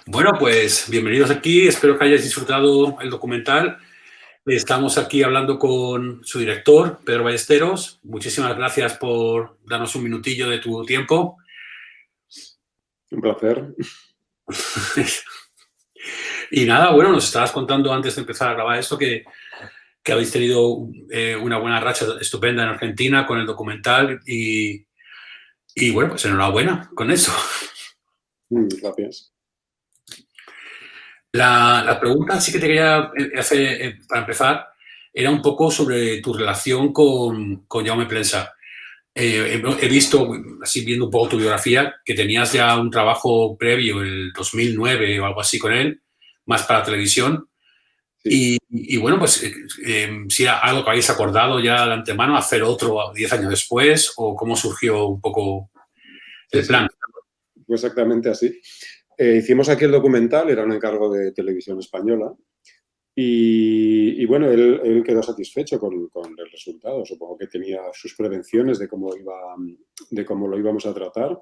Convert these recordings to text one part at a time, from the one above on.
Bueno, pues bienvenidos aquí. Espero que hayáis disfrutado el documental. Estamos aquí hablando con su director, Pedro Ballesteros. Muchísimas gracias por darnos un minutillo de tu tiempo. Un placer. Y nada, bueno, nos estabas contando antes de empezar a grabar esto que habéis tenido una buena racha estupenda en Argentina con el documental y bueno, pues enhorabuena con eso. Gracias. La pregunta sí que te quería hacer para empezar era un poco sobre tu relación con Jaume Plensa. He visto, así viendo un poco tu biografía, que tenías ya un trabajo previo, el 2009 o algo así con él, más para televisión. Sí. Y bueno, pues si era algo que habéis acordado ya de antemano, hacer otro 10 años después, o cómo surgió un poco Sí, el plan. sí, fue exactamente así. Hicimos aquí el documental, era un encargo de Televisión Española, y bueno, él quedó satisfecho con el resultado. Supongo que tenía sus prevenciones de cómo lo íbamos a tratar,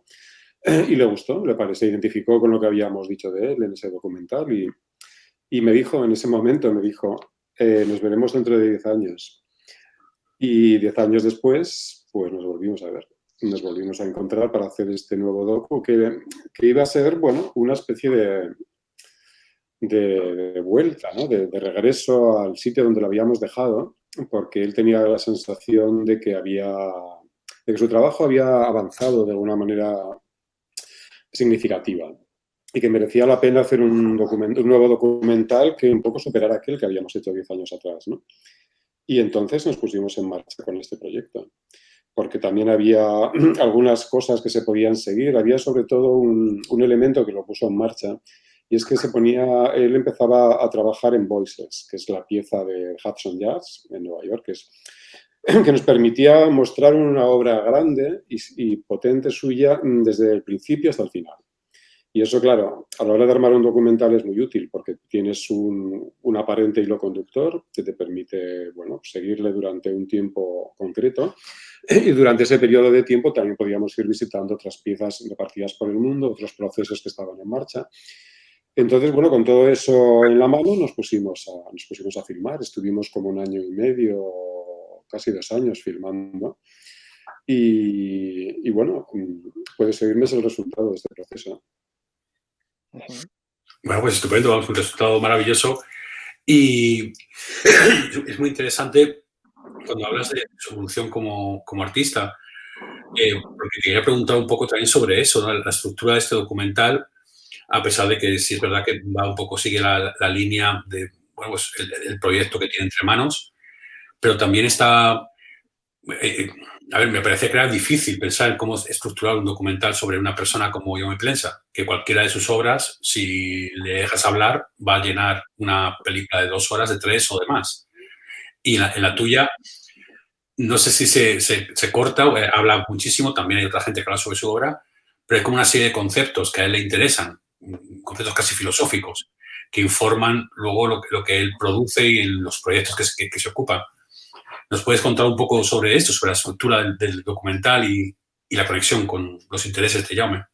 y le gustó, se identificó con lo que habíamos dicho de él en ese documental, y me dijo, en ese momento, nos veremos dentro de 10 años. Y 10 años después, pues nos volvimos a ver. Nos volvimos a encontrar para hacer este nuevo docu que iba a ser, bueno, una especie de vuelta, ¿no? De regreso al sitio donde lo habíamos dejado, porque él tenía la sensación de que su trabajo había avanzado de alguna manera significativa y que merecía la pena hacer un nuevo documental que un poco superara aquel que habíamos hecho 10 años atrás, ¿no? Y entonces nos pusimos en marcha con este proyecto, porque también había algunas cosas que se podían seguir. Había sobre todo un elemento que lo puso en marcha, y es que él empezaba a trabajar en Voices, que es la pieza de Hudson Yards en Nueva York, que nos permitía mostrar una obra grande y potente suya desde el principio hasta el final. Y eso, claro, a la hora de armar un documental es muy útil porque tienes un aparente hilo conductor que te permite, bueno, seguirle durante un tiempo concreto. Y durante ese periodo de tiempo también podíamos ir visitando otras piezas repartidas por el mundo, otros procesos que estaban en marcha. Entonces, bueno, con todo eso en la mano nos pusimos a filmar. Estuvimos como 1 año y medio, casi 2 años filmando. Y bueno, puedes seguirme el resultado de este proceso. Bueno, pues estupendo, vamos, un resultado maravilloso. Y es muy interesante cuando hablas de su evolución como artista, porque quería preguntar un poco también sobre eso, ¿no? La estructura de este documental, a pesar de que sí es verdad que va un poco, sigue la línea de, bueno, pues el proyecto que tiene entre manos, pero también está, eh, a ver, me parece que era difícil pensar en cómo estructurar un documental sobre una persona como Jaume Plensa, que cualquiera de sus obras, si le dejas hablar, va a llenar una película de 2 horas, de 3 o de más. Y en la tuya, no sé si se corta, habla muchísimo, también hay otra gente que habla sobre su obra, pero hay como una serie de conceptos que a él le interesan, conceptos casi filosóficos, que informan luego lo que él produce y los proyectos que se ocupa. ¿Nos puedes contar un poco sobre esto, sobre la estructura del documental y la conexión con los intereses de Jaume?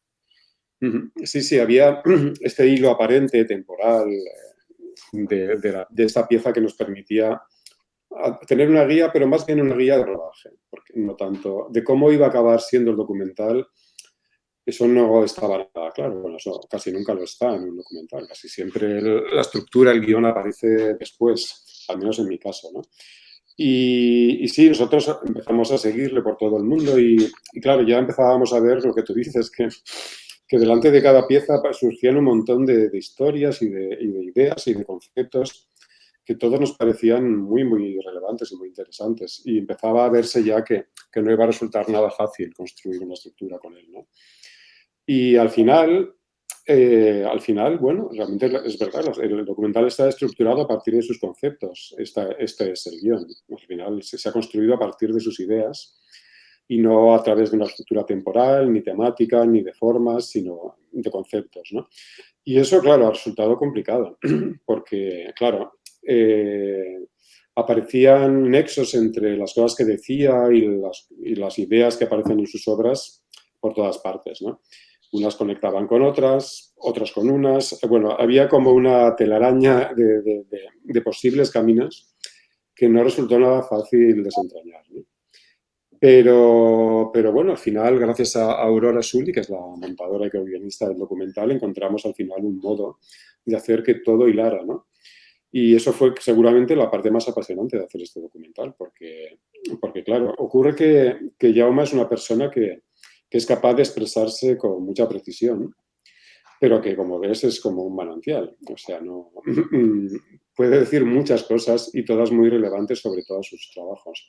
Sí, sí, había este hilo aparente, temporal, de esta pieza que nos permitía tener una guía, pero más bien una guía de rodaje, porque no tanto de cómo iba a acabar siendo el documental. Eso no estaba nada claro. Bueno, eso casi nunca lo está en un documental. Casi siempre la estructura, el guión aparece después, al menos en mi caso, ¿no? Y sí, nosotros empezamos a seguirle por todo el mundo y claro, ya empezábamos a ver lo que tú dices, que delante de cada pieza surgían un montón de historias y de ideas y de conceptos que todos nos parecían muy, muy relevantes y muy interesantes. Y empezaba a verse ya que no iba a resultar nada fácil construir una estructura con él, ¿no? Y al final, bueno, realmente es verdad, el documental está estructurado a partir de sus conceptos. Este es el guión. Al final se ha construido a partir de sus ideas y no a través de una estructura temporal, ni temática, ni de formas, sino de conceptos, ¿no? Y eso, claro, ha resultado complicado, porque, claro, aparecían nexos entre las cosas que decía y las ideas que aparecen en sus obras por todas partes, ¿no? Unas conectaban con otras, otros con unas. Bueno, había como una telaraña de posibles caminos que no resultó nada fácil desentrañar, ¿no? Pero bueno, al final, gracias a Aurora Sully, que es la montadora y guionista del documental, encontramos al final un modo de hacer que todo hilara, ¿no? Y eso fue seguramente la parte más apasionante de hacer este documental, porque claro, ocurre que Jaume es una persona que es capaz de expresarse con mucha precisión, pero que, como ves, es como un manantial. O sea, no puede decir muchas cosas y todas muy relevantes sobre todos sus trabajos.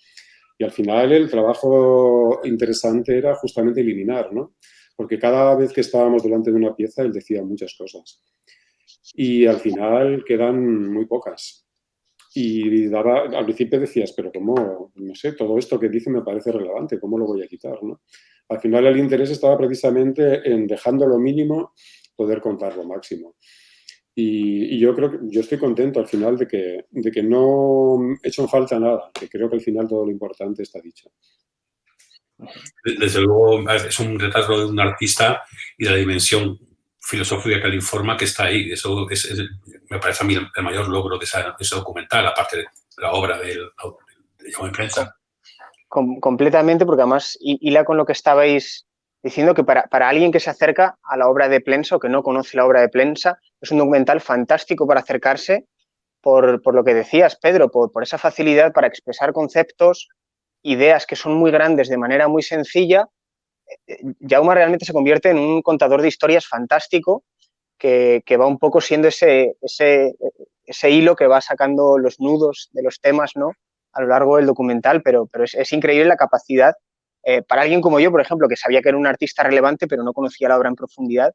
Y al final el trabajo interesante era justamente eliminar, ¿no? Porque cada vez que estábamos delante de una pieza, él decía muchas cosas. Y al final quedan muy pocas. Y al principio decías, pero ¿cómo? No sé, todo esto que dice me parece relevante, ¿cómo lo voy a quitar, no? Al final el interés estaba precisamente en, dejando lo mínimo, poder contar lo máximo. Y yo creo que yo estoy contento al final de que no he hecho en falta nada, que creo que al final todo lo importante está dicho. Desde luego es un retrato de un artista y la dimensión filosófica que le informa que está ahí. Eso me parece a mí el mayor logro de ese documental, aparte de la obra de Jaume Plensa. Completamente, porque además hila con lo que estabais diciendo, que para alguien que se acerca a la obra de Plensa o que no conoce la obra de Plensa, es un documental fantástico para acercarse por lo que decías, Pedro, por esa facilidad para expresar conceptos, ideas que son muy grandes de manera muy sencilla. Jaume realmente se convierte en un contador de historias fantástico que va un poco siendo ese hilo que va sacando los nudos de los temas, ¿no?, a lo largo del documental, pero es increíble la capacidad, para alguien como yo, por ejemplo, que sabía que era un artista relevante, pero no conocía la obra en profundidad,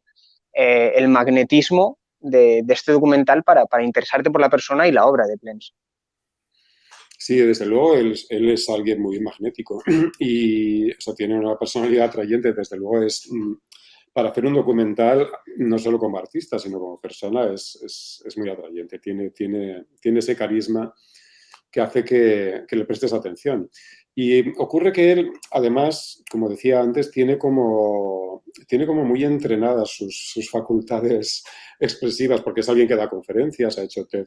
el magnetismo de este documental para interesarte por la persona y la obra de Plensa. Sí, desde luego, él es alguien muy magnético y o sea, tiene una personalidad atrayente, desde luego para hacer un documental, no solo como artista, sino como persona, es muy atrayente, tiene ese carisma que hace que le prestes atención. Y ocurre que él, además, como decía antes, tiene como muy entrenadas sus facultades expresivas, porque es alguien que da conferencias, ha hecho TED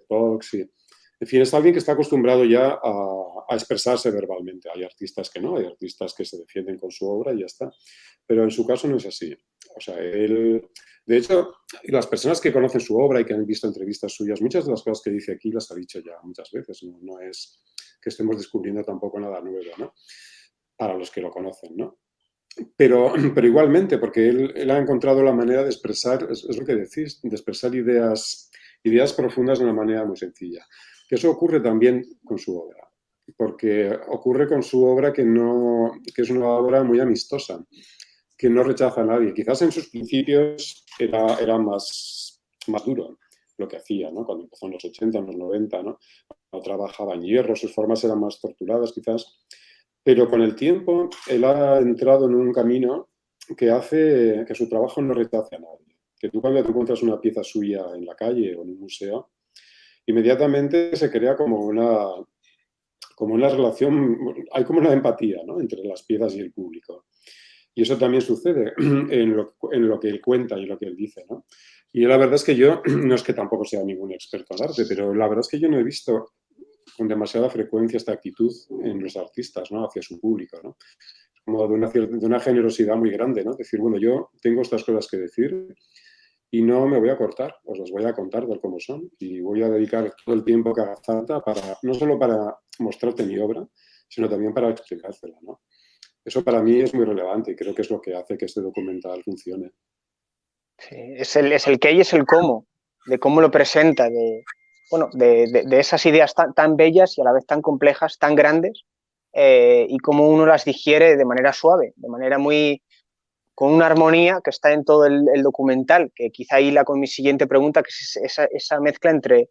Talks y... En fin, es alguien que está acostumbrado ya a expresarse verbalmente. Hay artistas que no, hay artistas que se defienden con su obra y ya está. Pero en su caso no es así. O sea, él... De hecho, las personas que conocen su obra y que han visto entrevistas suyas, muchas de las cosas que dice aquí las ha dicho ya muchas veces. No es que estemos descubriendo tampoco nada nuevo, ¿no? Para los que lo conocen, ¿no? Pero igualmente, porque él ha encontrado la manera de expresar, es lo que decís, de expresar ideas profundas de una manera muy sencilla. Que eso ocurre también con su obra, porque ocurre con su obra que es una obra muy amistosa, que no rechaza a nadie. Quizás en sus principios era más duro lo que hacía, ¿no? Cuando empezó en los 80, en los 90, ¿no? No trabajaba en hierro, sus formas eran más torturadas quizás. Pero con el tiempo él ha entrado en un camino que hace que su trabajo no rechace a nadie. Que tú cuando te encuentras una pieza suya en la calle o en un museo, inmediatamente se crea como una relación, hay como una empatía, ¿no?, entre las piezas y el público. Y eso también sucede en lo que él cuenta y en lo que él dice, ¿no? Y la verdad es que yo, no es que tampoco sea ningún experto en arte, pero la verdad es que yo no he visto con demasiada frecuencia esta actitud en los artistas, ¿no?, hacia su público, ¿no? Como de una generosidad muy grande, ¿no? Decir, bueno, yo tengo estas cosas que decir y no me voy a cortar, os las voy a contar tal como son y voy a dedicar todo el tiempo que haga falta no solo para mostrarte mi obra, sino también para explicársela, ¿no? Eso para mí es muy relevante y creo que es lo que hace que este documental funcione. Sí, es el qué y es el cómo, de cómo lo presenta, de esas ideas tan bellas y a la vez tan complejas, tan grandes, y cómo uno las digiere de manera suave, de manera con una armonía que está en todo el documental, que quizá hila con mi siguiente pregunta, que es esa mezcla entre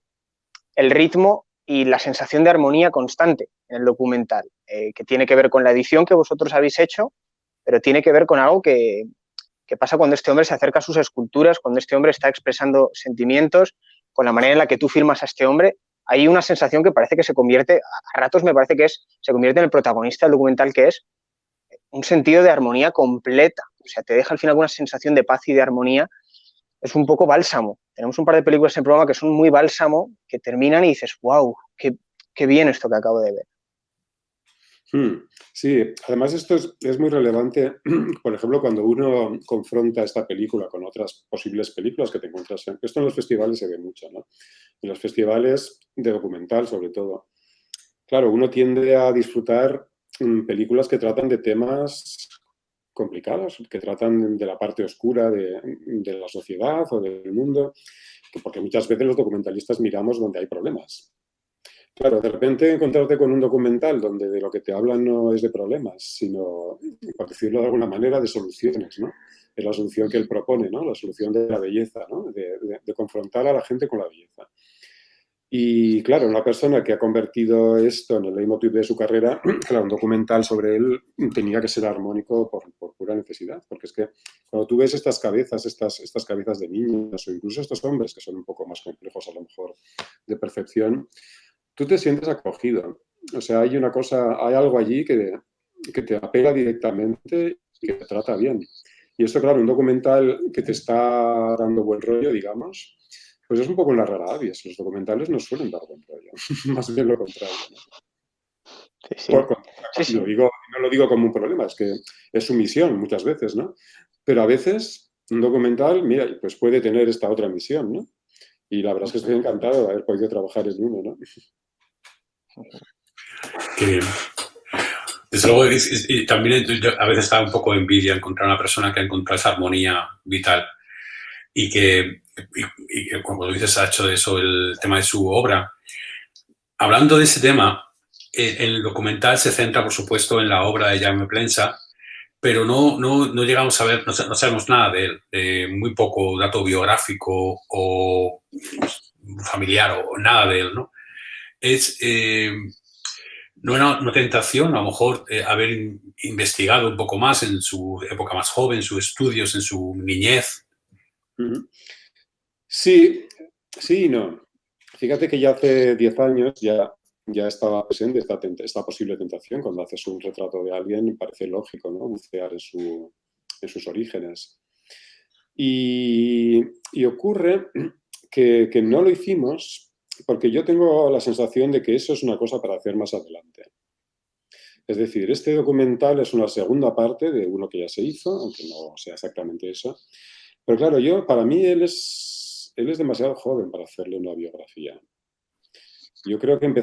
el ritmo y la sensación de armonía constante en el documental, que tiene que ver con la edición que vosotros habéis hecho, pero tiene que ver con algo que pasa cuando este hombre se acerca a sus esculturas, cuando este hombre está expresando sentimientos, con la manera en la que tú filmas a este hombre. Hay una sensación que parece que se convierte, a ratos me parece que se convierte en el protagonista del documental, que es un sentido de armonía completa. O sea, te deja al final una sensación de paz y de armonía es un poco bálsamo. Tenemos un par de películas en programa que son muy bálsamo, que terminan y dices, wow, qué bien esto que acabo de ver. Sí, además esto es muy relevante, por ejemplo, cuando uno confronta esta película con otras posibles películas que te encuentras esto en los festivales se ve mucho, ¿no? En los festivales de documental, sobre todo. Claro, uno tiende a disfrutar películas que tratan de temas complicados, que tratan de la parte oscura de la sociedad o del mundo, porque muchas veces los documentalistas miramos donde hay problemas. Claro, de repente encontrarte con un documental donde de lo que te hablan no es de problemas, sino, por decirlo de alguna manera, de soluciones, ¿no? Es la solución que él propone, ¿no? La solución de la belleza, ¿no? De confrontar a la gente con la belleza. Y claro, una persona que ha convertido esto en el leitmotiv de su carrera, claro, un documental sobre él tenía que ser armónico por pura necesidad, porque es que cuando tú ves estas cabezas de niños o incluso estos hombres que son un poco más complejos a lo mejor de percepción, tú te sientes acogido. O sea, hay una cosa, hay algo allí que te apela directamente y que te trata bien. Y esto, claro, un documental que te está dando buen rollo, digamos, pues es un poco una rara avis. Los documentales no suelen dar buen rollo. Más bien lo contrario, ¿no? Sí, sí. Sí. No lo digo como un problema, es que es su misión muchas veces, ¿no? Pero a veces un documental, mira, pues puede tener esta otra misión, ¿no? Y la verdad es que estoy encantado de haber podido trabajar en uno, ¿no? Qué bien. Desde luego, y también yo a veces da un poco de envidia encontrar una persona que ha encontrado esa armonía vital y que, como dices, ha hecho de eso el tema de su obra. Hablando de ese tema, el documental se centra, por supuesto, en la obra de Jaume Plensa, pero no llegamos a ver, no sabemos nada de él, muy poco dato biográfico o familiar o nada de él, ¿no? No era una tentación, a lo mejor, haber investigado un poco más en su época más joven, sus estudios, en su niñez. Sí, sí y no. Fíjate que ya hace 10 años ya estaba presente esta posible tentación. Cuando haces un retrato de alguien, parece lógico, ¿no? Bucear en sus orígenes. Y ocurre que no lo hicimos porque yo tengo la sensación de que eso es una cosa para hacer más adelante. Es decir, este documental es una segunda parte de uno que ya se hizo, aunque no sea exactamente eso. Pero claro, para mí él es demasiado joven para hacerle una biografía. Yo creo que o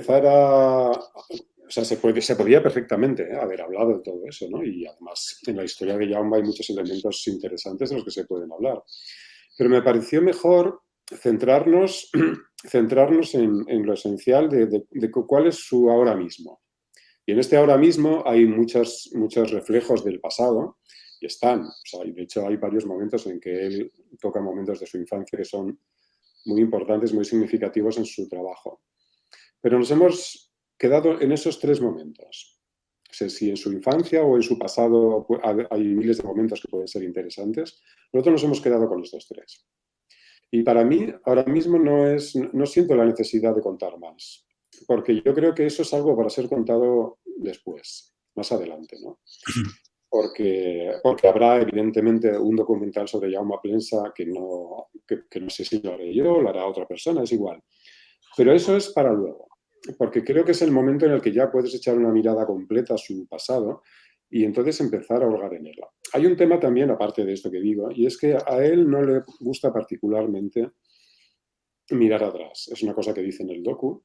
sea, se podía perfectamente haber hablado de todo eso, ¿no? Y además en la historia de Jaume hay muchos elementos interesantes de los que se pueden hablar. Pero me pareció mejor centrarnos en lo esencial de cuál es su ahora mismo. Y en este ahora mismo hay muchos reflejos del pasado, y están. O sea, de hecho, hay varios momentos en que él toca momentos de su infancia que son muy importantes, muy significativos en su trabajo. Pero nos hemos quedado en esos 3 momentos. O sea, si en su infancia o en su pasado hay miles de momentos que pueden ser interesantes, nosotros nos hemos quedado con estos 3. Y para mí, ahora mismo no siento la necesidad de contar más, porque yo creo que eso es algo para ser contado después, más adelante, ¿no? Porque habrá evidentemente un documental sobre Jaume Plensa que no sé si lo haré yo o lo hará otra persona, es igual. Pero eso es para luego, porque creo que es el momento en el que ya puedes echar una mirada completa a su pasado y entonces empezar a hurgar en él. Hay un tema también, aparte de esto que digo, y es que a él no le gusta particularmente mirar atrás. Es una cosa que dice en el docu.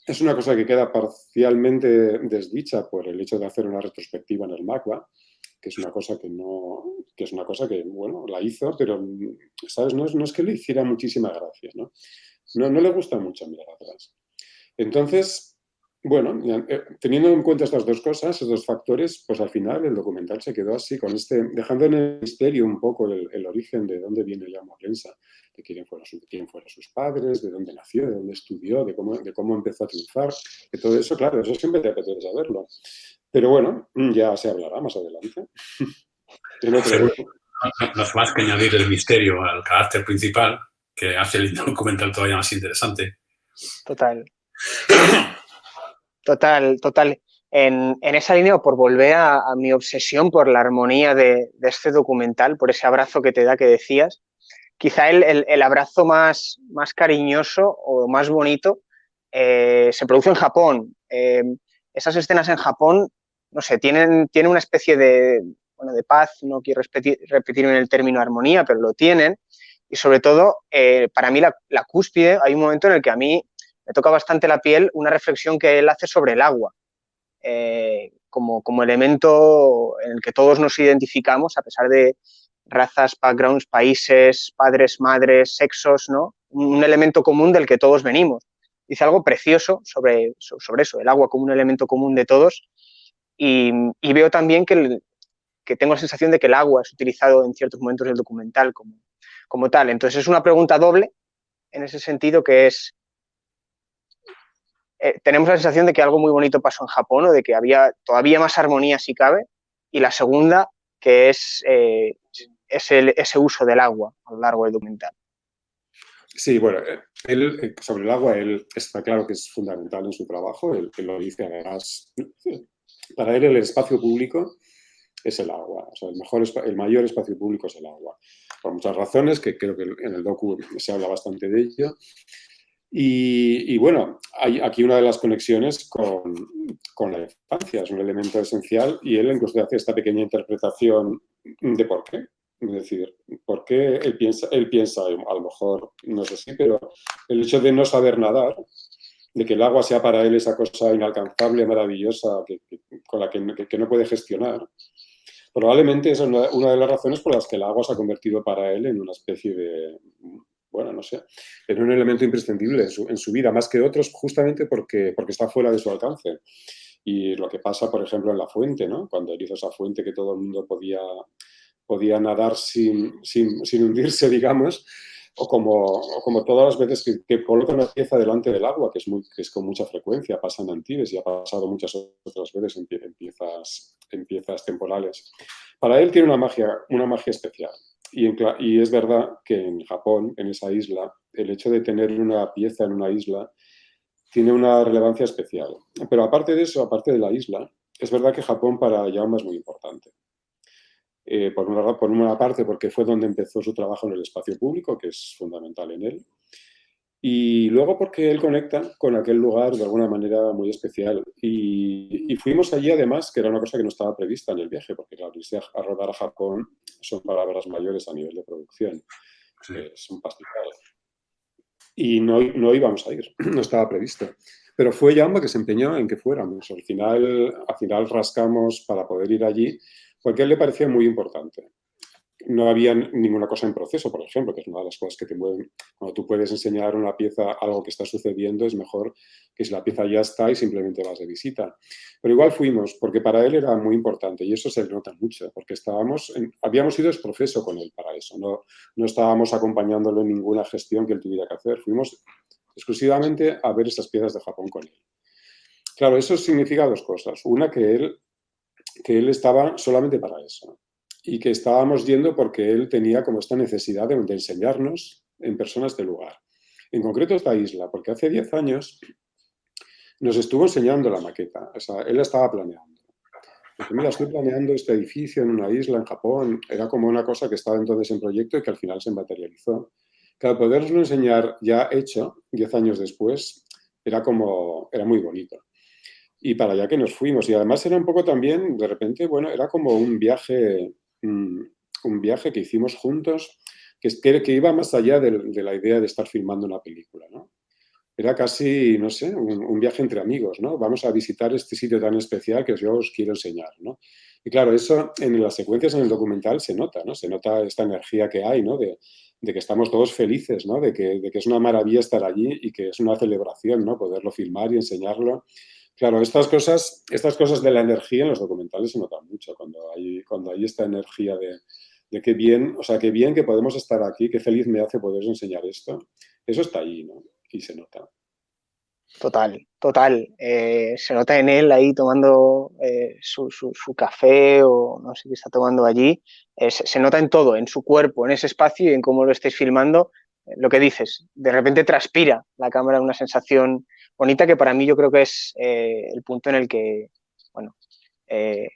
Es una cosa que queda parcialmente desdicha por el hecho de hacer una retrospectiva en el MACBA, que es una cosa que bueno, la hizo, pero, ¿sabes? No es que le hiciera muchísima gracia, ¿no? No le gusta mucho mirar atrás. Entonces, bueno, teniendo en cuenta estas dos cosas, estos dos factores, pues al final el documental se quedó así, dejando en el misterio un poco el origen de dónde viene Jaume Plensa, de quién fueron sus padres, de dónde nació, de dónde estudió, de cómo empezó a triunfar, de todo eso, claro, eso siempre te apetece saberlo. Pero bueno, ya se hablará más adelante. No hace más que añadir el misterio al carácter principal, que hace el documental todavía más interesante. Total. En esa línea, por volver a mi obsesión por la armonía de este documental, por ese abrazo que te da que decías, quizá el abrazo más cariñoso o más bonito se produce en Japón. Esas escenas en Japón, no sé, tienen una especie de paz, no quiero repetirme en el término armonía, pero lo tienen. Y sobre todo, para mí la cúspide, hay un momento en el que a mí me toca bastante la piel una reflexión que él hace sobre el agua, como elemento en el que todos nos identificamos, a pesar de razas, backgrounds, países, padres, madres, sexos, ¿no? Un elemento común del que todos venimos. Dice algo precioso sobre eso, el agua como un elemento común de todos. Y veo también que tengo la sensación de que el agua es utilizado en ciertos momentos del documental como tal. Entonces es una pregunta doble en ese sentido, que es, tenemos la sensación de que algo muy bonito pasó en Japón o de que había todavía más armonía si cabe, y la segunda, que es ese uso del agua a lo largo del documental. Sí, bueno, él, sobre el agua, él está claro que es fundamental en su trabajo, él lo dice además. Para él el espacio público es el agua, o sea, el mayor espacio público es el agua, por muchas razones, que creo que en el docu se habla bastante de ello. Y bueno, hay aquí una de las conexiones con la infancia, es un elemento esencial, y él incluso hace esta pequeña interpretación de por qué. Es decir, ¿por qué él piensa, a lo mejor, no sé si, pero el hecho de no saber nadar, de que el agua sea para él esa cosa inalcanzable, maravillosa, con la que no puede gestionar, probablemente esa es una de las razones por las que el agua se ha convertido para él en una especie de, bueno, no sé, en un elemento imprescindible en su vida, más que otros, justamente porque está fuera de su alcance. Y lo que pasa, por ejemplo, en la fuente, ¿no? Cuando él hizo esa fuente que todo el mundo podía nadar sin hundirse, digamos, o como todas las veces que coloca una pieza delante del agua, que es con mucha frecuencia, pasa en Antibes y ha pasado muchas otras veces en piezas temporales. Para él tiene una magia especial. Y es verdad que en Japón, en esa isla, el hecho de tener una pieza en una isla tiene una relevancia especial. Pero aparte de eso, aparte de la isla, es verdad que Japón para Jaume es muy importante. Por una parte, porque fue donde empezó su trabajo en el espacio público, que es fundamental en él. Y luego porque él conecta con aquel lugar de alguna manera muy especial. Y fuimos allí además, que era una cosa que no estaba prevista en el viaje, porque claro, irse a rodar a Japón son palabras mayores a nivel de producción. Sí. Es un pastizal. Y no íbamos a ir, no estaba previsto. Pero fue Jaume que se empeñó en que fuéramos. Al final rascamos para poder ir allí, porque a él le parecía muy importante. No había ninguna cosa en proceso, por ejemplo, que es una de las cosas que te mueven. Cuando tú puedes enseñar a una pieza algo que está sucediendo, es mejor que si la pieza ya está y simplemente vas de visita. Pero igual fuimos, porque para él era muy importante, y eso se nota mucho, porque habíamos ido exprofeso con él para eso, no estábamos acompañándolo en ninguna gestión que él tuviera que hacer, fuimos exclusivamente a ver estas piezas de Japón con él. Claro, eso significa dos cosas. Una, que él estaba solamente para eso, y que estábamos yendo porque él tenía como esta necesidad de enseñarnos en persona este lugar. En concreto esta isla, porque hace 10 años nos estuvo enseñando la maqueta, o sea, él la estaba planeando. Dice, mira, estoy planeando este edificio en una isla en Japón, era como una cosa que estaba entonces en proyecto y que al final se materializó. Claro, poderoslo enseñar ya hecho, 10 años después, era muy bonito. Y para allá que nos fuimos. Y además era un poco también, de repente, bueno, era como un viaje que hicimos juntos, que iba más allá de la idea de estar filmando una película, ¿no? Era casi, no sé, un viaje entre amigos, ¿no? Vamos a visitar este sitio tan especial que yo os quiero enseñar, ¿no? Y claro, eso en las secuencias en el documental se nota, ¿no? Se nota esta energía que hay, ¿no? De que estamos todos felices, ¿no? De que es una maravilla estar allí y que es una celebración, ¿no? Poderlo filmar y enseñarlo. Claro, estas cosas de la energía en los documentales se notan mucho, cuando hay esta energía de qué bien, o sea, qué bien que podemos estar aquí, qué feliz me hace poder enseñar esto. Eso está ahí, ¿no? Y se nota. Total, total. Se nota en él ahí tomando su café o no sé qué está tomando allí. Se nota en todo, en su cuerpo, en ese espacio y en cómo lo estéis filmando. Lo que dices, de repente transpira la cámara una sensación bonita que para mí yo creo que es el punto en el que, bueno,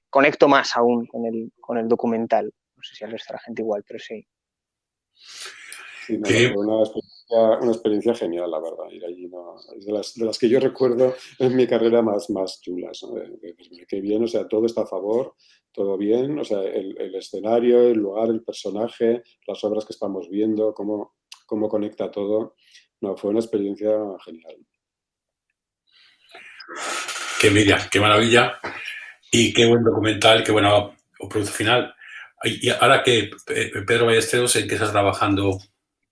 conecto más aún con el documental. No sé si al resto de la gente igual, pero sí. Y no, fue una experiencia genial, la verdad. Ir allí es de las que yo recuerdo en mi carrera más chulas, ¿no? Qué bien, o sea, todo está a favor, todo bien, o sea, el escenario, el lugar, el personaje, las obras que estamos viendo, cómo conecta todo. No, fue una experiencia genial. Qué envidia, qué maravilla y qué buen documental, qué buena producto final. Y ahora que Pedro Ballesteros, ¿en qué estás trabajando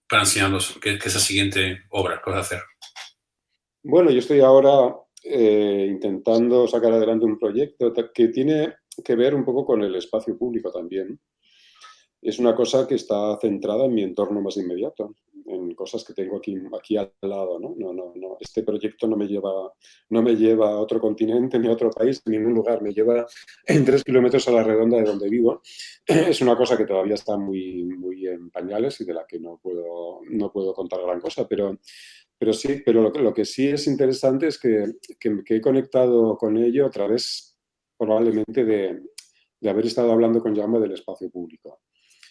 para enseñarnos? ¿Qué es la siguiente obra que vas a hacer? Bueno, yo estoy ahora intentando sacar adelante un proyecto que tiene que ver un poco con el espacio público también. Es una cosa que está centrada en mi entorno más inmediato, en cosas que tengo aquí al lado, ¿no? No. Este proyecto no me lleva a otro continente, ni a otro país, ni a ningún lugar. Me lleva en 3 kilómetros a la redonda de donde vivo. Es una cosa que todavía está muy en pañales y de la que no puedo contar gran cosa, pero sí, pero lo que sí es interesante es que he conectado con ello a través probablemente de haber estado hablando con Jaume del espacio público,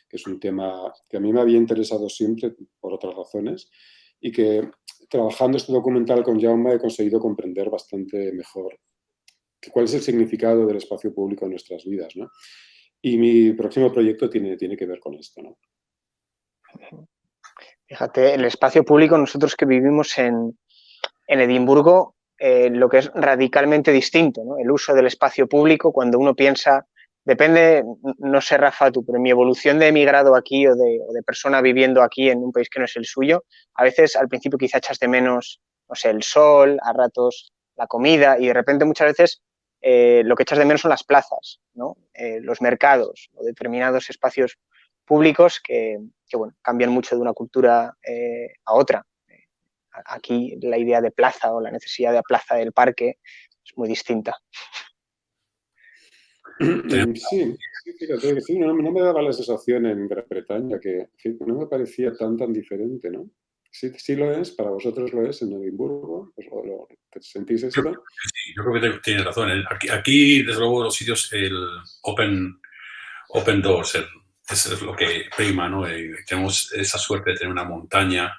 que es un tema que a mí me había interesado siempre por otras razones y que trabajando este documental con Jaume he conseguido comprender bastante mejor cuál es el significado del espacio público en nuestras vidas, ¿no? Y mi próximo proyecto tiene que ver con esto, ¿no? Fíjate, el espacio público, nosotros que vivimos en Edimburgo, lo que es radicalmente distinto, ¿no? El uso del espacio público, cuando uno piensa, depende, no sé, Rafa, tú, pero mi evolución de emigrado aquí o de persona viviendo aquí en un país que no es el suyo, a veces al principio quizá echas de menos, no sé, el sol, a ratos la comida, y de repente muchas veces lo que echas de menos son las plazas, ¿no? Los mercados o determinados espacios públicos que bueno, cambian mucho de una cultura a otra. Aquí la idea de plaza o la necesidad de plaza del parque es muy distinta. Sí, fíjate, sí, no me daba la sensación en Gran Bretaña que no me parecía tan diferente, ¿no? Sí lo es, para vosotros lo es en Edimburgo, ¿te sentís esto? Sí, yo creo que tienes razón. Aquí, desde luego, los sitios, el open doors, eso es lo que prima, ¿no? Tenemos esa suerte de tener una montaña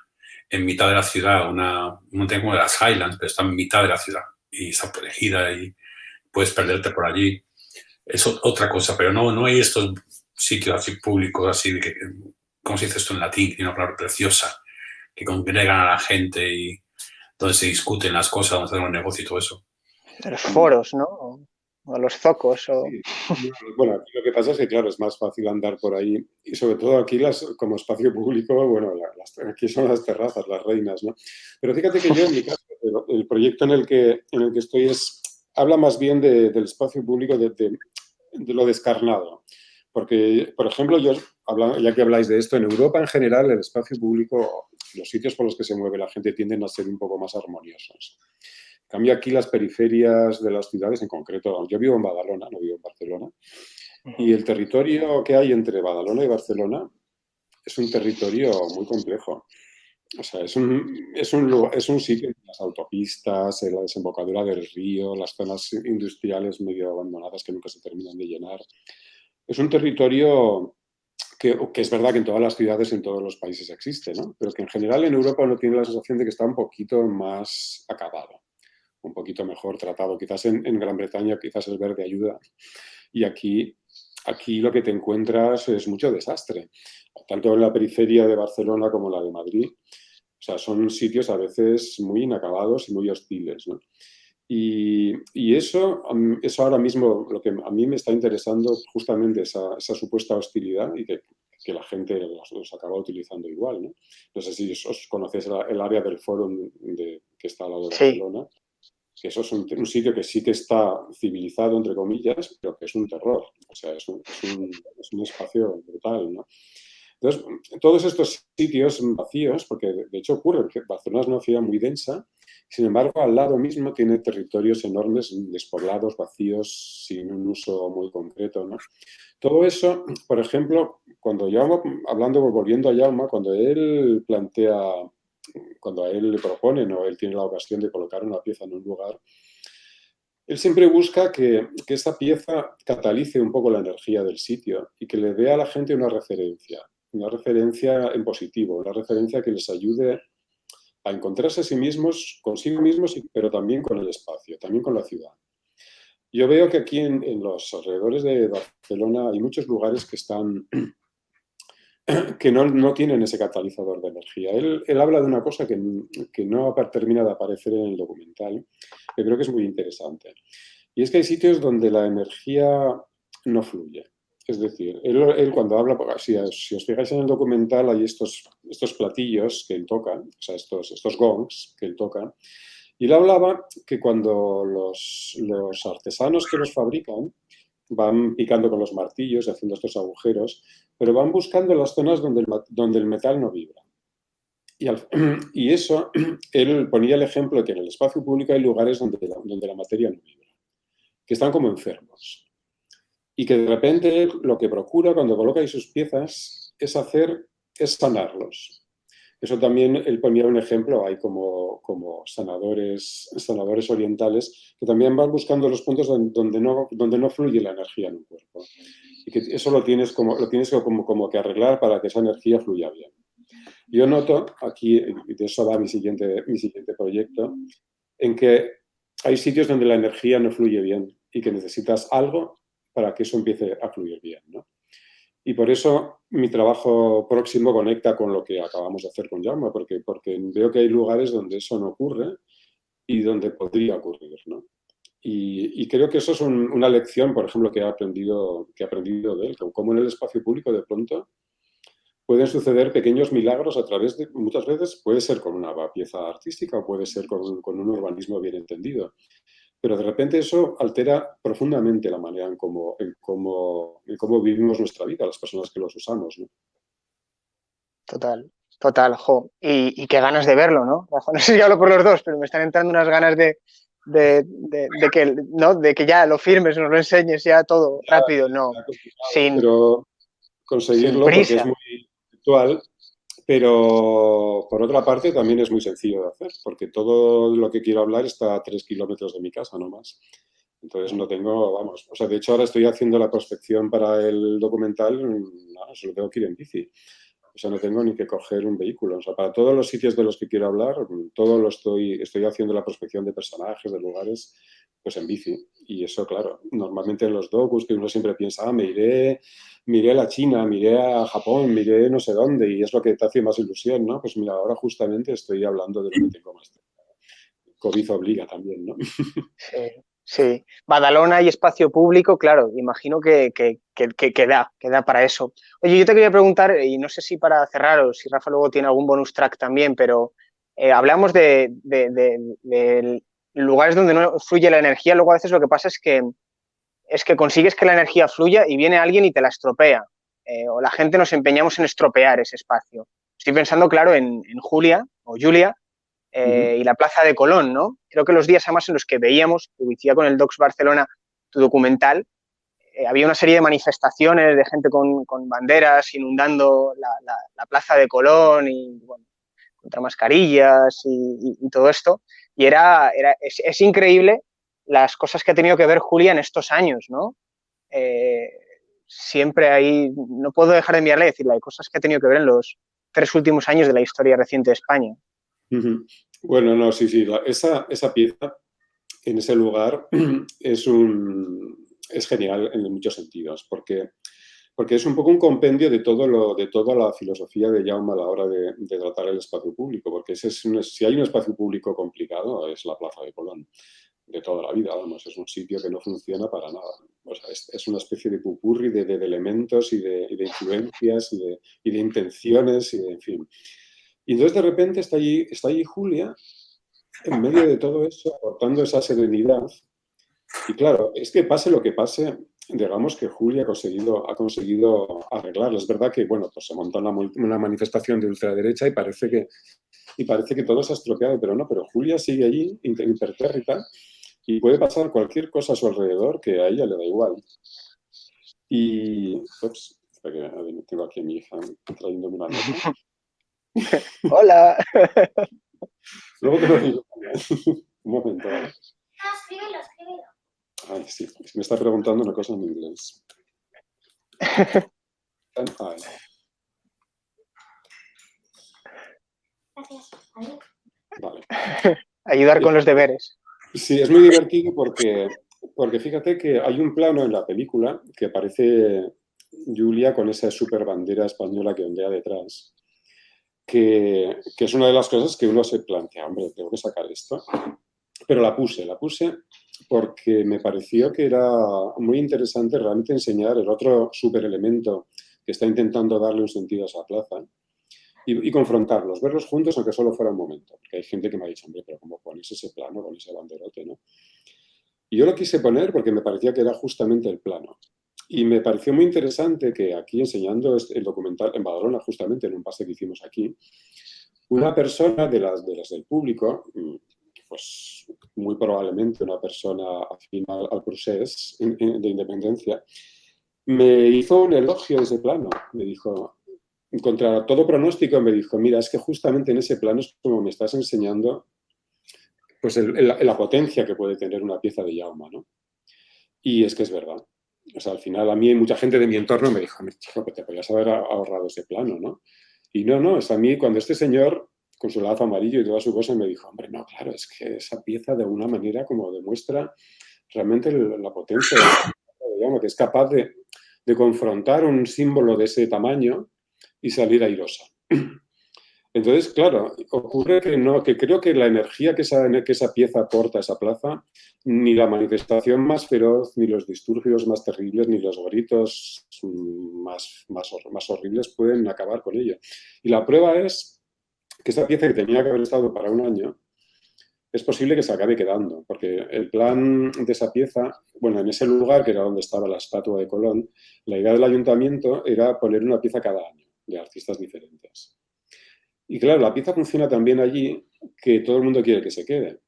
en mitad de la ciudad, una montaña como de las Highlands, pero está en mitad de la ciudad y está protegida y puedes perderte por allí. Es otra cosa, pero no hay estos sitios así públicos, así que, ¿cómo se dice esto en latín? Tiene una palabra preciosa, que congregan a la gente y donde se discuten las cosas, donde se hacen un negocio y todo eso. Los foros, ¿no? O los zocos. Sí. Bueno, aquí lo que pasa es que, claro, es más fácil andar por ahí y sobre todo aquí como espacio público, bueno, aquí son las terrazas, las reinas, ¿no? Pero fíjate que yo, en mi caso, el proyecto en el que estoy habla más bien del espacio público, de lo descarnado. Porque, por ejemplo, ya que habláis de esto, en Europa en general el espacio público, los sitios por los que se mueve la gente tienden a ser un poco más armoniosos. En cambio, aquí las periferias de las ciudades, en concreto, yo vivo en Badalona, no vivo en Barcelona, y el territorio que hay entre Badalona y Barcelona es un territorio muy complejo. O sea, es un sitio, las autopistas, la desembocadura del río, las zonas industriales medio abandonadas que nunca se terminan de llenar. Es un territorio que es verdad que en todas las ciudades, en todos los países existe, ¿no? Pero que en general en Europa uno tiene la sensación de que está un poquito más acabado, un poquito mejor tratado. Quizás en Gran Bretaña quizás el verde ayuda. Y aquí lo que te encuentras es mucho desastre, tanto en la periferia de Barcelona como en la de Madrid. O sea, son sitios a veces muy inacabados y muy hostiles, ¿no? Y eso ahora mismo lo que a mí me está interesando justamente esa supuesta hostilidad y que la gente los acaba utilizando igual, ¿no? No sé si os conocéis el área del Fórum que está al lado de Barcelona, que eso es un sitio que sí que está civilizado, entre comillas, pero que es un terror. O sea, es un espacio brutal, ¿no? Entonces, todos estos sitios vacíos, porque de hecho ocurre, que Barcelona es una ciudad muy densa, sin embargo, al lado mismo tiene territorios enormes, despoblados, vacíos, sin un uso muy concreto, ¿no? Todo eso, por ejemplo, volviendo a Jaume, cuando él le proponen o él tiene la ocasión de colocar una pieza en un lugar, él siempre busca que esa pieza catalice un poco la energía del sitio y que le dé a la gente una referencia una referencia en positivo, una referencia que les ayude a encontrarse a sí mismos, consigo mismos, pero también con el espacio, también con la ciudad. Yo veo que aquí en los alrededores de Barcelona hay muchos lugares que están que no tienen ese catalizador de energía. Él habla de una cosa que no termina de aparecer en el documental, que creo que es muy interesante. Y es que hay sitios donde la energía no fluye. Es decir, él cuando habla, si os fijáis en el documental, hay estos platillos que él toca, o sea, estos gongs que él toca. Y él hablaba que cuando los artesanos que los fabrican van picando con los martillos y haciendo estos agujeros, pero van buscando las zonas donde el metal no vibra. Y eso, él ponía el ejemplo de que en el espacio público hay lugares donde la materia no vibra, que están como enfermos. Y que de repente lo que procura cuando coloca ahí sus piezas es sanarlos. Eso también, él ponía un ejemplo, hay como sanadores orientales que también van buscando los puntos donde no fluye la energía en un cuerpo. Y que eso lo tienes como que arreglar para que esa energía fluya bien. Yo noto aquí, y de eso va mi siguiente proyecto, en que hay sitios donde la energía no fluye bien y que necesitas algo para que eso empiece a fluir bien, ¿no? Y por eso mi trabajo próximo conecta con lo que acabamos de hacer con Jaume, porque veo que hay lugares donde eso no ocurre y donde podría ocurrir, ¿no? Y creo que eso es una lección, por ejemplo, que he aprendido de él, cómo en el espacio público de pronto pueden suceder pequeños milagros a través de, muchas veces puede ser con una pieza artística o puede ser con un urbanismo bien entendido. Pero de repente eso altera profundamente la manera en cómo vivimos nuestra vida, las personas que los usamos, ¿no? Total, jo. Y qué ganas de verlo, ¿no? No sé si hablo por los dos, pero me están entrando unas ganas de que ya lo firmes, nos lo enseñes ya todo rápido, no. Pero sin conseguirlo porque es prisa. muy virtual, pero por otra parte también es muy sencillo de hacer, porque todo lo que quiero hablar está a 3 kilómetros de mi casa, no más. Entonces no tengo, vamos, o sea, de hecho ahora estoy haciendo la prospección para el documental, no, solo tengo que ir en bici. O sea, no tengo ni que coger un vehículo. O sea, para todos los sitios de los que quiero hablar, todo lo estoy haciendo la prospección de personajes, de lugares, pues en bici. Y eso, claro, normalmente en los docus que uno siempre piensa, me iré a la China, me iré a Japón, me iré no sé dónde, y es lo que te hace más ilusión, ¿no? Pues mira, ahora justamente estoy hablando de lo que tengo más cerca. COVID obliga también, ¿no? Sí. Badalona y espacio público, claro, imagino que da para eso. Oye, yo te quería preguntar, y no sé si para cerrar o si Rafa luego tiene algún bonus track también, pero hablamos de lugares donde no fluye la energía, luego a veces lo que pasa es que consigues que la energía fluya y viene alguien y te la estropea. O la gente nos empeñamos en estropear ese espacio. Estoy pensando, claro, en Julia o Julia, y la Plaza de Colón, ¿no? Creo que los días además en los que veíamos, que coincidía con el Docs Barcelona, tu documental, había una serie de manifestaciones de gente con banderas inundando la Plaza de Colón y, bueno, contra mascarillas y todo esto. Y es increíble las cosas que ha tenido que ver Julia en estos años, ¿no? Siempre hay, no puedo dejar de mirarle y decirle, hay cosas que ha tenido que ver en los 3 últimos años de la historia reciente de España. Bueno, no, sí, esa pieza en ese lugar es genial en muchos sentidos, porque es un poco un compendio de toda la filosofía de Jaume a la hora de tratar el espacio público, porque si hay un espacio público complicado es la Plaza de Colón, de toda la vida, vamos, es un sitio que no funciona para nada. O sea, es una especie de pupurri de elementos y de influencias y de intenciones y en fin. Y entonces de repente está allí Julia, en medio de todo eso, aportando esa serenidad. Y claro, es que pase lo que pase, digamos que Julia ha conseguido arreglarlo. Es verdad que, bueno, pues se montó una manifestación de ultraderecha y parece que todo se ha estropeado, pero no, pero Julia sigue allí, impertérrita, y puede pasar cualquier cosa a su alrededor que a ella le da igual. Y, ups, espera que tengo aquí a mi hija trayéndome una nota. Hola. Luego te lo digo. Un momento. Escríbelo. Ay, sí, me está preguntando una cosa en inglés. Gracias. Adiós. Vale. Ayudar con los deberes. Sí, es muy divertido porque fíjate que hay un plano en la película que aparece Julia con esa super bandera española que ondea detrás, que es una de las cosas que uno se plantea, hombre, tengo que sacar esto. Pero la puse porque me pareció que era muy interesante realmente enseñar el otro superelemento que está intentando darle un sentido a esa plaza y confrontarlos, verlos juntos aunque solo fuera un momento. Porque hay gente que me ha dicho, hombre, pero ¿cómo pones ese plano con ese banderote, no? Y yo lo quise poner porque me parecía que era justamente el plano. Y me pareció muy interesante que aquí enseñando el documental en Badalona, justamente en un pase que hicimos aquí, una persona de las del público, pues muy probablemente una persona afín al procés de independencia, me hizo un elogio de ese plano. Me dijo, contra todo pronóstico, me dijo, mira, es que justamente en ese plano es como me estás enseñando pues la potencia que puede tener una pieza de Jaume, ¿no? Y es que es verdad. O sea, al final a mí mucha gente de mi entorno me dijo, chico, que te podías haber ahorrado ese plano, ¿no? Y no, es a mí cuando este señor con su lazo amarillo y toda su cosa me dijo, hombre, no, claro, es que esa pieza de alguna manera como demuestra realmente la potencia de Jaume, que es capaz de confrontar un símbolo de ese tamaño y salir airosa. Entonces, claro, ocurre que creo que la energía que esa pieza aporta a esa plaza, ni la manifestación más feroz, ni los disturbios más terribles, ni los gritos más horribles pueden acabar con ello. Y la prueba es que esa pieza que tenía que haber estado para un año, es posible que se acabe quedando, porque el plan de esa pieza, bueno, en ese lugar, que era donde estaba la estatua de Colón, la idea del ayuntamiento era poner una pieza cada año, de artistas diferentes. Y claro, la pieza funciona también allí que todo el mundo quiere que se quede.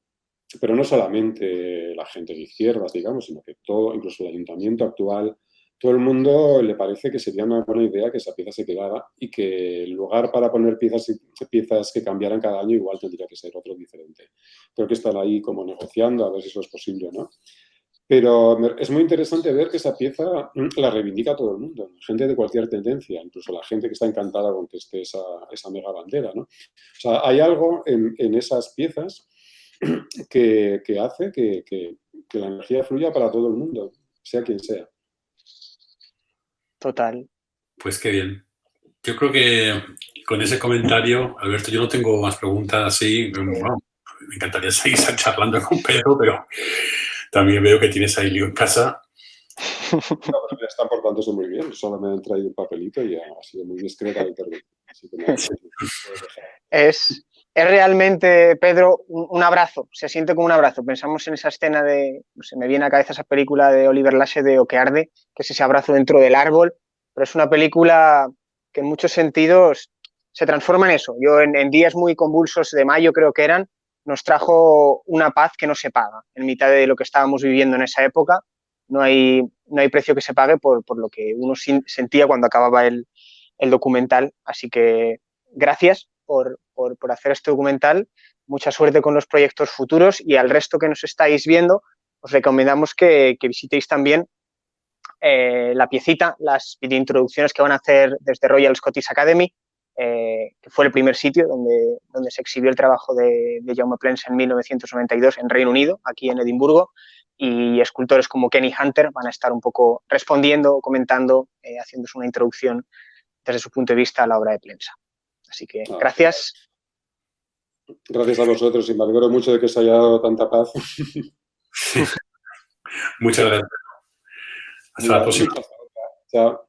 Pero no solamente la gente de izquierdas, digamos, sino que todo, incluso el ayuntamiento actual, todo el mundo le parece que sería una buena idea que esa pieza se quedara y que el lugar para poner piezas que cambiaran cada año igual tendría que ser otro diferente. Creo que están ahí como negociando a ver si eso es posible o no. Pero es muy interesante ver que esa pieza la reivindica todo el mundo, gente de cualquier tendencia, incluso la gente que está encantada con que esté esa mega bandera, ¿no? O sea, hay algo en esas piezas que hace que la energía fluya para todo el mundo, sea quien sea. Total. Pues qué bien. Yo creo que con ese comentario, Alberto, yo no tengo más preguntas así. Bueno, me encantaría seguir charlando con Pedro, pero también veo que tienes ahí lío en casa. No, pero me están portándose muy bien. Solo me han traído un papelito y ha sido muy discreta la intervención. Así que no, Es realmente, Pedro, un abrazo. Se siente como un abrazo. Pensamos en esa escena no sé, me viene a la cabeza esa película de Oliver Lasse de O que arde, que es ese abrazo dentro del árbol, pero es una película que en muchos sentidos se transforma en eso. Yo en días muy convulsos de mayo, creo que eran, nos trajo una paz que no se paga. En mitad de lo que estábamos viviendo en esa época, no hay precio que se pague por lo que uno sentía cuando acababa el documental. Así que gracias por hacer este documental. Mucha suerte con los proyectos futuros y al resto que nos estáis viendo, os recomendamos que visitéis también la piecita, las videointroducciones que van a hacer desde Royal Scottish Academy, que fue el primer sitio donde se exhibió el trabajo de Jaume Plensa en 1992 en Reino Unido, aquí en Edimburgo, y escultores como Kenny Hunter van a estar un poco respondiendo, comentando, haciéndose una introducción desde su punto de vista a la obra de Plensa. Así que gracias. Gracias a vosotros y me alegro mucho de que os haya dado tanta paz. Muchas gracias. Hasta la próxima. Chao.